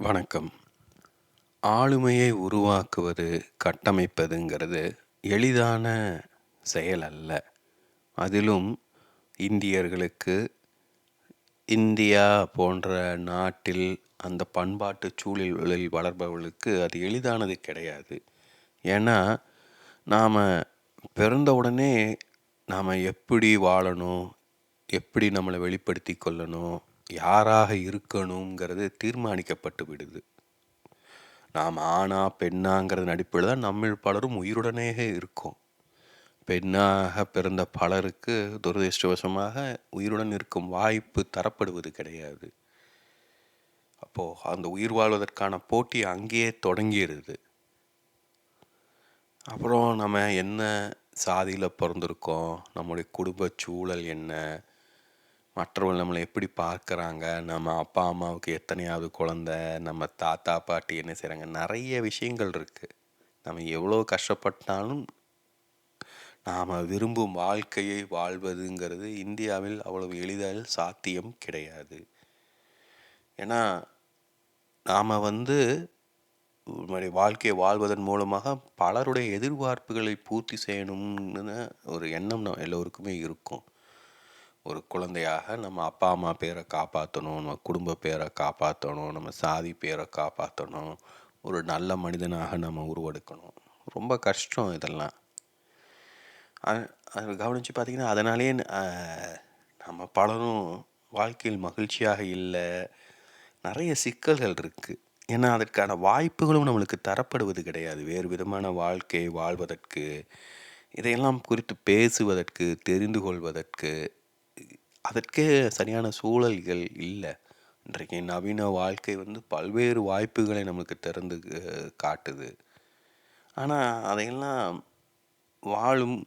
வணக்கம். ஆளுமையை உருவாக்குவது, கட்டமைப்பதுங்கிறது எளிதான செயல் அல்ல. அதிலும் இந்தியர்களுக்கு, இந்தியா போன்ற நாட்டில் அந்த பண்பாட்டு சூழலில் வளர்பவர்களுக்கு அது எளிதானது கிடையாது. ஏன்னா, நாம் பிறந்த உடனே நாம் எப்படி வாழணும், எப்படி நம்மளை வெளிப்படுத்தி கொள்ளணும், யாராக இருக்கணுங்கிறது தீர்மானிக்கப்பட்டு விடுது. நாம் ஆணா பெண்ணாங்கிறது அடிப்படையில் தான் நம்மில் பலரும் உயிருடனே இருக்கோம். பெண்ணாக பிறந்த பலருக்கு துரதிர்ஷ்டவசமாக உயிருடன் இருக்கும் வாய்ப்பு தரப்படுவது கிடையாது. அப்போது அந்த உயிர் வாழ்வதற்கான போட்டி அங்கேயே தொடங்கிடுது. அப்புறம் நம்ம என்ன சாதியில் பிறந்திருக்கோம், நம்முடைய குடும்ப சூழல் என்ன, மற்றவர்கள் நம்மளை எப்படி பார்க்குறாங்க, நம்ம அப்பா அம்மாவுக்கு எத்தனையாவது குழந்த, நம்ம தாத்தா பாட்டி என்ன செய்கிறாங்க, நிறைய விஷயங்கள் இருக்குது. நம்ம எவ்வளோ கஷ்டப்பட்டாலும் நாம் விரும்பும் வாழ்க்கையை வாழ்வதுங்கிறது இந்தியாவில் அவ்வளவு எளிதில் சாத்தியம் கிடையாது. ஏன்னா நாம் வாழ்க்கையை வாழ்வதன் மூலமாக பலருடைய எதிர்பார்ப்புகளை பூர்த்தி செய்யணும்னு ஒரு எண்ணம் எல்லோருக்குமே இருக்கும். ஒரு குழந்தையாக நம்ம அப்பா அம்மா பேரை காப்பாற்றணும், நம்ம குடும்ப பேரை காப்பாற்றணும், நம்ம சாதி பேரை காப்பாற்றணும், ஒரு நல்ல மனிதனாக நம்ம உருவெடுக்கணும். ரொம்ப கஷ்டம் இதெல்லாம். அது கவனித்து பார்த்திங்கன்னா, அதனாலே நம்ம பலரும் வாழ்க்கையில் மகிழ்ச்சியாக இல்லை, நிறைய சிக்கல்கள் இருக்குது. ஏன்னா அதற்கான வாய்ப்புகளும் நம்மளுக்கு தரப்படுவது கிடையாது. வேறு விதமான வாழ்க்கையை வாழ்வதற்கு, இதையெல்லாம் குறித்து பேசுவதற்கு, தெரிந்து கொள்வதற்கு அதற்கே சரியான சூழல்கள் இல்லை. இன்றைக்கு நவீன வாழ்க்கை பல்வேறு வாய்ப்புகளை நம்மளுக்கு திறந்து காட்டுது. ஆனால் அதையெல்லாம் வாழும்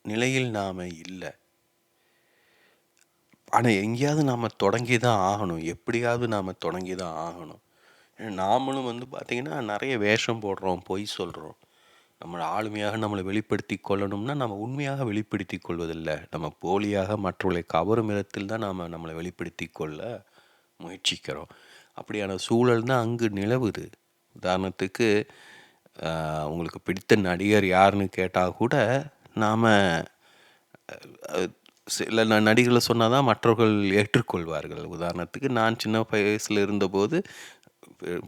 நிலையில் நாம் இல்லை. ஆனால் எங்கேயாவது நாம் தொடங்கி தான் ஆகணும். எப்படியாவது நாம் தொடங்கி தான் ஆகணும். நாமளும் பார்த்திங்கன்னா நிறைய வேஷம் போடுறோம், பொய் சொல்கிறோம். நம்மளை ஆளுமையாக நம்மளை வெளிப்படுத்தி கொள்ளணும்னா நம்ம உண்மையாக வெளிப்படுத்தி கொள்வதில்லை. நம்ம போலியாக மற்றவர்களை கவரும் விதத்தில் தான் நாம் நம்மளை வெளிப்படுத்தி கொள்ள முயற்சிக்கிறோம். அப்படியான சூழல் தான் அங்கு நிலவுது. உதாரணத்துக்கு உங்களுக்கு பிடித்த நடிகர் யாருன்னு கேட்டால் கூட நாம் சில நடிகர்களை சொன்னால் தான் மற்றவர்கள் ஏற்றுக்கொள்வார்கள். உதாரணத்துக்கு நான் சின்ன வயசில் இருந்தபோது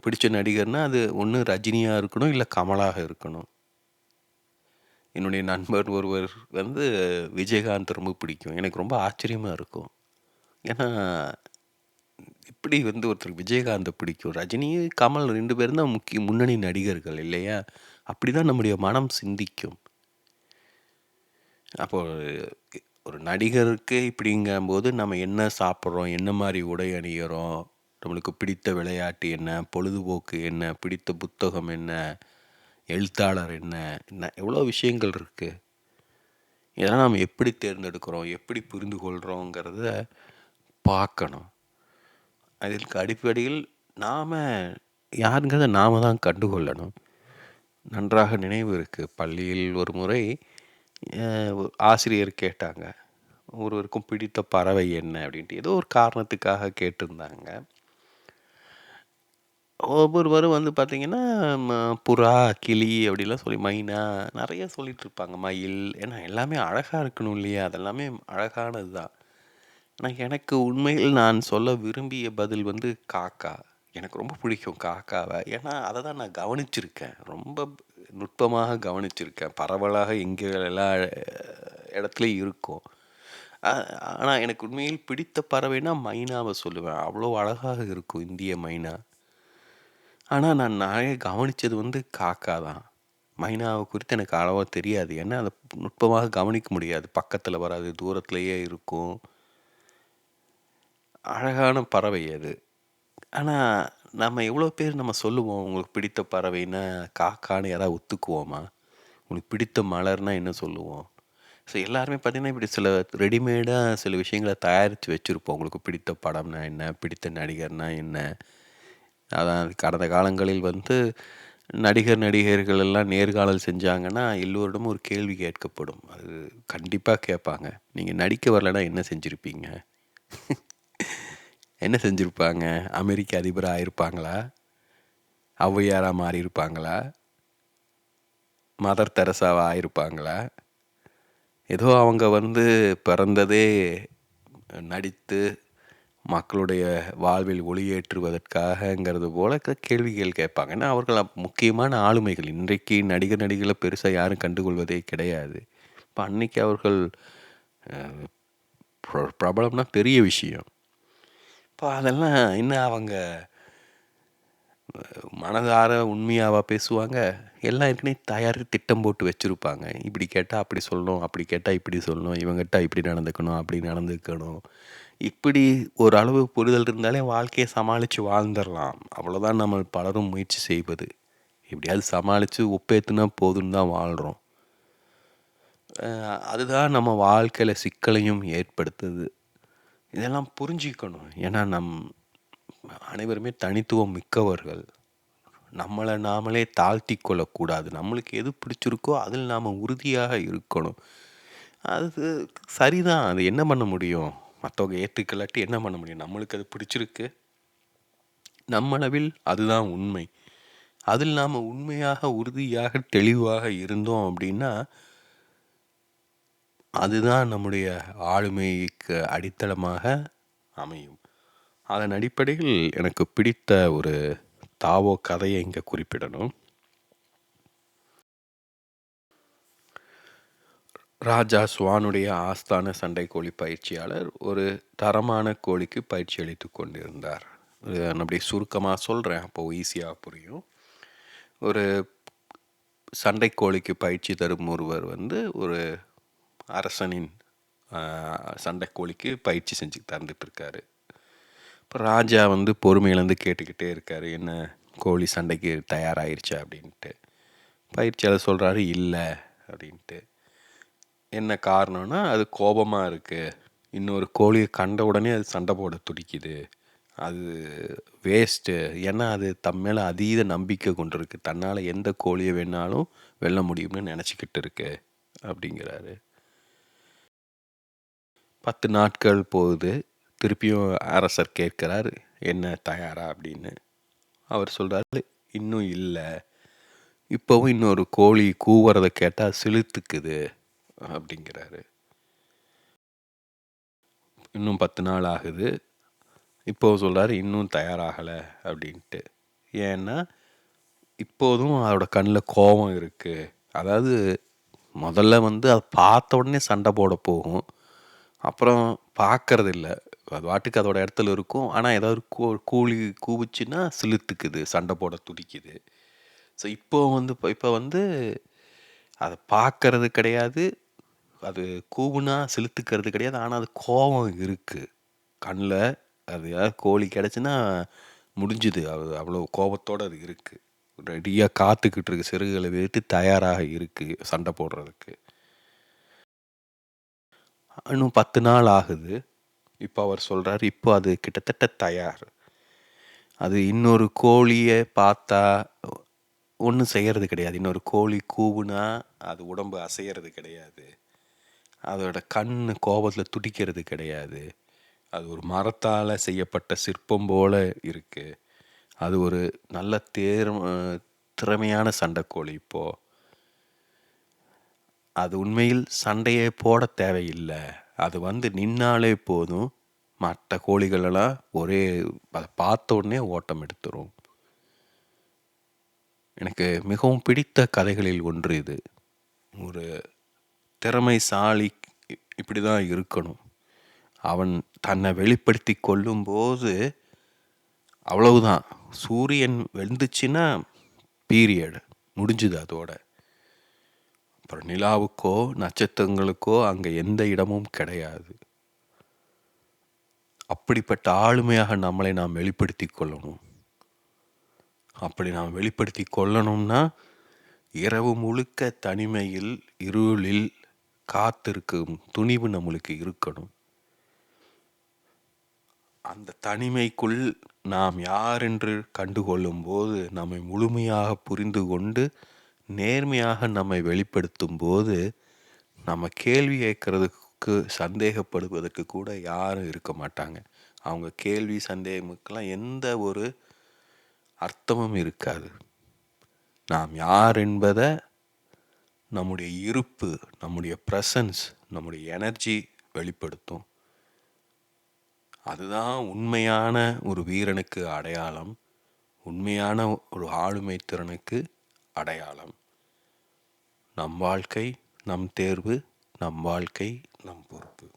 பிடிச்ச நடிகர்னால் அது ஒன்று ரஜினியாக இருக்கணும், இல்லை கமலாக இருக்கணும். என்னுடைய நண்பர் ஒருவர் விஜயகாந்த் ரொம்ப பிடிக்கும். எனக்கு ரொம்ப ஆச்சரியமாக இருக்கும். ஏன்னா இப்படி ஒருத்தருக்கு விஜயகாந்தை பிடிக்கும், ரஜினி கமல் 2 பேரும் தான் முன்னணி நடிகர்கள் இல்லையா? அப்படி தான் நம்முடைய மனம் சிந்திக்கும். அப்போது ஒரு நடிகருக்கு இப்படிங்கும்போது நம்ம என்ன சாப்பிட்றோம், என்ன மாதிரி உடை அணிகிறோம், நம்மளுக்கு பிடித்த விளையாட்டு என்ன, பொழுதுபோக்கு என்ன, பிடித்த புத்தகம் என்ன, எழுத்தாளர் என்ன, எவ்வளோ விஷயங்கள் இருக்குது. இதெல்லாம் நாம் எப்படி தேர்ந்தெடுக்கிறோம், எப்படி புரிந்து கொள்கிறோங்கிறத பார்க்கணும். அதற்கு அடிப்படையில் நாம் யாருங்கிறத நாம் தான் கண்டுகொள்ளணும். நன்றாக நினைவு இருக்குது, பள்ளியில் ஒரு முறை ஆசிரியர் கேட்டாங்க, ஒருவருக்கும் பிடித்த பறவை என்ன அப்படின்ட்டு. ஏதோ ஒரு காரணத்துக்காக கேட்டிருந்தாங்க. ஒவ்வொருவரும் பார்த்திங்கன்னா புறா, கிளி அப்படிலாம் சொல்லி, மைனா நிறைய சொல்லிகிட்டு இருப்பாங்க, மயில். ஏன்னா எல்லாமே அழகாக இருக்கணும் இல்லையா? அதெல்லாமே அழகானது தான். ஆனால் எனக்கு உண்மையில் நான் சொல்ல விரும்பிய பதில் காக்கா. எனக்கு ரொம்ப பிடிக்கும் காக்காவை. ஏன்னா அதை தான் நான் கவனிச்சிருக்கேன், ரொம்ப நுட்பமாக கவனிச்சிருக்கேன். பரவலாக எங்கே எல்லா இடத்துலையும் இருக்கும். ஆனால் எனக்கு உண்மையில் பிடித்த பறவைனா மைனாவை சொல்லுவேன். அவ்வளோ அழகாக இருக்கும் இந்திய மைனா. ஆனால் நான் நிறைய கவனித்தது காக்கா தான். மைனாவை குறித்து எனக்கு அளவாக தெரியாது. ஏன்னா அதை நுட்பமாக கவனிக்க முடியாது, பக்கத்தில் வராது, தூரத்துலேயே இருக்கும். அழகான பறவை அது. ஆனால் நம்ம எவ்வளோ பேர் நம்ம சொல்லுவோம், உங்களுக்கு பிடித்த பறவைன்னா காக்கான்னு யாராவது ஒத்துக்குவோமா? உங்களுக்கு பிடித்த மலர்னால் என்ன சொல்லுவோம்? ஸோ எல்லாருமே பார்த்திங்கன்னா இப்படி சில ரெடிமேடாக சில விஷயங்களை தயாரித்து வச்சுருப்போம். உங்களுக்கு பிடித்த படம்னா என்ன, பிடித்த நடிகர்னால் என்ன. அதான் கடந்த காலங்களில் நடிகர்கள் எல்லாம் நேர்காணல் செஞ்சாங்கன்னா எல்லோரிடமும் ஒரு கேள்வி கேட்கப்படும். அது கண்டிப்பாக கேட்பாங்க, நீங்கள் நடிக்க வரலைன்னா என்ன செஞ்சுருப்பீங்க? என்ன செஞ்சுருப்பாங்க? அமெரிக்க அதிபராக ஆயிருப்பாங்களா? ஔவையாரா மாறியிருப்பாங்களா? மதர் தெரசாவா ஆயிருப்பாங்களா? ஏதோ அவங்க பிறந்ததே நடித்து மக்களுடைய வாழ்வில் ஒளியேற்றுவதற்காகங்கிறது போல கேள்விகள் கேட்பாங்க. ஏன்னா அவர்கள் முக்கியமான ஆளுமைகள். இன்றைக்கு நடிகர்களை பெருசாக யாரும் கண்டுகொள்வதே கிடையாது. இப்போ அன்னைக்கு அவர்கள் பிரபலம்னா பெரிய விஷயம். இப்போ அதெல்லாம் இன்னும் அவங்க மனதார உண்மையாவா பேசுவாங்க? எல்லாம் ஏற்கனவே தயாரித்து திட்டம் போட்டு வச்சுருப்பாங்க. இப்படி கேட்டால் அப்படி சொல்லணும், அப்படி கேட்டால் இப்படி சொல்லணும், இவங்ககிட்ட இப்படி நடந்துக்கணும், அப்படி நடந்துக்கணும். இப்படி ஒரு அளவு புரிதல் இருந்தாலே வாழ்க்கையை சமாளித்து வாழ்ந்துடலாம். அவ்வளோதான் நம்ம பலரும் முயற்சி செய்வது. எப்படியாவது சமாளித்து ஒப்பேத்துனா போதுன்னு தான் வாழ்கிறோம். அதுதான் நம்ம வாழ்க்கையில் சிக்கலையும் ஏற்படுத்துது. இதெல்லாம் புரிஞ்சிக்கணும். ஏன்னா அனைவருமே தனித்துவம் மிக்கவர்கள். நம்மளை நாமளே தாழ்த்தி கொள்ளக்கூடாது. நம்மளுக்கு எது பிடிச்சிருக்கோ அதில் நாம் உறுதியாக இருக்கணும். அது சரிதான். அது என்ன பண்ண முடியும்? மற்றவங்க ஏற்றுக்கலாட்டி என்ன பண்ண முடியும்? நம்மளுக்கு அது பிடிச்சிருக்கு. நம்மளவில் அதுதான் உண்மை. அதில் நாம் உண்மையாக உறுதியாக தெளிவாக இருந்தோம் அப்படின்னா அதுதான் நம்முடைய ஆளுமைக்கு அடித்தளமாக அமையும். அதன் அடிப்படையில் எனக்கு பிடித்த ஒரு தாவோ கதையை இங்கே குறிப்பிடணும். ராஜா ஸ்வானுடைய ஆஸ்தான சண்டை கோழி பயிற்சியாளர் ஒரு தரமான கோழிக்கு பயிற்சி அளித்து கொண்டிருந்தார். நான் அப்படி சுருக்கமாக சொல்கிறேன், அப்போது ஈஸியாக புரியும். ஒரு சண்டை கோழிக்கு பயிற்சி தரும் ஒருவர் ஒரு அரசனின் சண்டை கோழிக்கு பயிற்சி செஞ்சு தந்துட்டுருக்காரு. இப்போ ராஜா பொறுமையிலேருந்து கேட்டுக்கிட்டே இருக்கார், என்ன கோழி சண்டைக்கு தயாராகிருச்சா அப்படின்ட்டு. பயிற்சியாளர் சொல்கிறாரு இல்லை அப்படின்ட்டு. என்ன காரணம்னா அது கோபமாக இருக்குது, இன்னொரு கோழியை கண்ட உடனே அது சண்டை போட துடிக்குது, அது வேஸ்ட்டு, ஏன்னா அது மேலே அதீத நம்பிக்கை கொண்டிருக்கு, தன்னால் எந்த கோழியை வேணாலும் வெல்ல முடியும்னு நினச்சிக்கிட்டு இருக்கு அப்படிங்கிறாரு. 10 நாட்கள் போகுது. திருப்பியும் அரசர் கேட்குறாரு, என்ன தயாரா அப்படின்னு. அவர் சொல்கிறாரு, இன்னும் இல்லை, இப்போவும் இன்னொரு கோழி கூவுறதை கேட்டால் சிலுத்துக்குது அப்படிங்கிறாரு. இன்னும் 10 நாள் ஆகுது. இப்போது சொல்கிறாரு, இன்னும் தயாராகலை அப்படின்ட்டு. ஏன்னா இப்போதும் அதோட கண்ணில் கோபம் இருக்குது. அதாவது முதல்ல அதை பார்த்த உடனே சண்டை போட போகும், அப்புறம் பார்க்கறது இல்லை, அது வாட்டுக்கு அதோட இடத்துல இருக்கும். ஆனால் ஏதாவது கூலி கூவிச்சுன்னா சிலுத்துக்குது, சண்டை போட துடிக்குது. ஸோ இப்போ அதை பார்க்கறது கிடையாது, அது கூவுனா செலுத்துக்கிறது கிடையாது. ஆனால் அது கோபம் இருக்குது கண்ணில். அது ஏதாவது கோழி கிடச்சுன்னா முடிஞ்சுது, அது அவ்வளோ கோபத்தோடு அது இருக்குது, ரெடியாக காத்துக்கிட்டு இருக்கு, சிறுகளை விட்டு தயாராக இருக்குது சண்டை போடுறதுக்கு. இன்னும் 10 நாள் ஆகுது. இப்போ அவர் சொல்கிறார், இப்போ அது கிட்டத்தட்ட தயார். அது இன்னொரு கோழியை பார்த்தா ஒன்றும் செய்கிறது கிடையாது, இன்னொரு கோழி கூவுனா அது உடம்பு அசைகிறது கிடையாது, அதோட கண் கோபத்தில் துடிக்கிறது கிடையாது, அது ஒரு மரத்தால் செய்யப்பட்ட சிற்பம் போல் இருக்குது, அது ஒரு நல்ல திறமையான சண்டைக்கோழி. இப்போது அது உண்மையில் சண்டையே போட தேவையில்லை, அது நின்னாலே போதும், மற்ற கோழிகளெல்லாம் ஒரே அதை பார்த்த உடனே ஓட்டம் எடுத்துரும். எனக்கு மிகவும் பிடித்த கதைகளில் ஒன்று இது. ஒரு திறமைசாலி இப்படி தான் இருக்கணும். அவன் தன்னை வெளிப்படுத்தி கொள்ளும்போது அவ்வளவுதான், சூரியன் வெந்துச்சுன்னா பீரியட் முடிஞ்சுது அதோட. அப்புறம் நிலாவுக்கோ நட்சத்திரங்களுக்கோ அங்கே எந்த இடமும் கிடையாது. அப்படிப்பட்ட ஆளுமையாக நம்மளை நாம் வெளிப்படுத்தி கொள்ளணும். அப்படி நாம் வெளிப்படுத்தி கொள்ளணும்னா இரவு முழுக்க தனிமையில் இருளில் காத்திருக்கும் துணிவு நம்மளுக்கு இருக்கணும். அந்த தனிமைக்குள் நாம் யார் என்று கண்டுகொள்ளும் போது, நம்மை முழுமையாக புரிந்து கொண்டு நேர்மையாக நம்மை வெளிப்படுத்தும் போது, நம்ம கேள்வி கேட்கறதுக்கு சந்தேகப்படுவதற்கு கூட யாரும் இருக்க மாட்டாங்க. அவங்க கேள்வி சந்தேகமுக்கெல்லாம் எந்த ஒரு அர்த்தமும் இருக்காது. நாம் யார் என்பதை நம்முடைய இருப்பு, நம்முடைய ப்ரெசன்ஸ், நம்முடைய எனர்ஜி வெளிப்படுத்தும். அதுதான் உண்மையான ஒரு வீரனுக்கு அடையாளம், உண்மையான ஒரு ஆளுமை திறனுக்கு அடையாளம். நம் வாழ்க்கை நம் தேர்வு, நம் வாழ்க்கை நம் பொறுப்பு.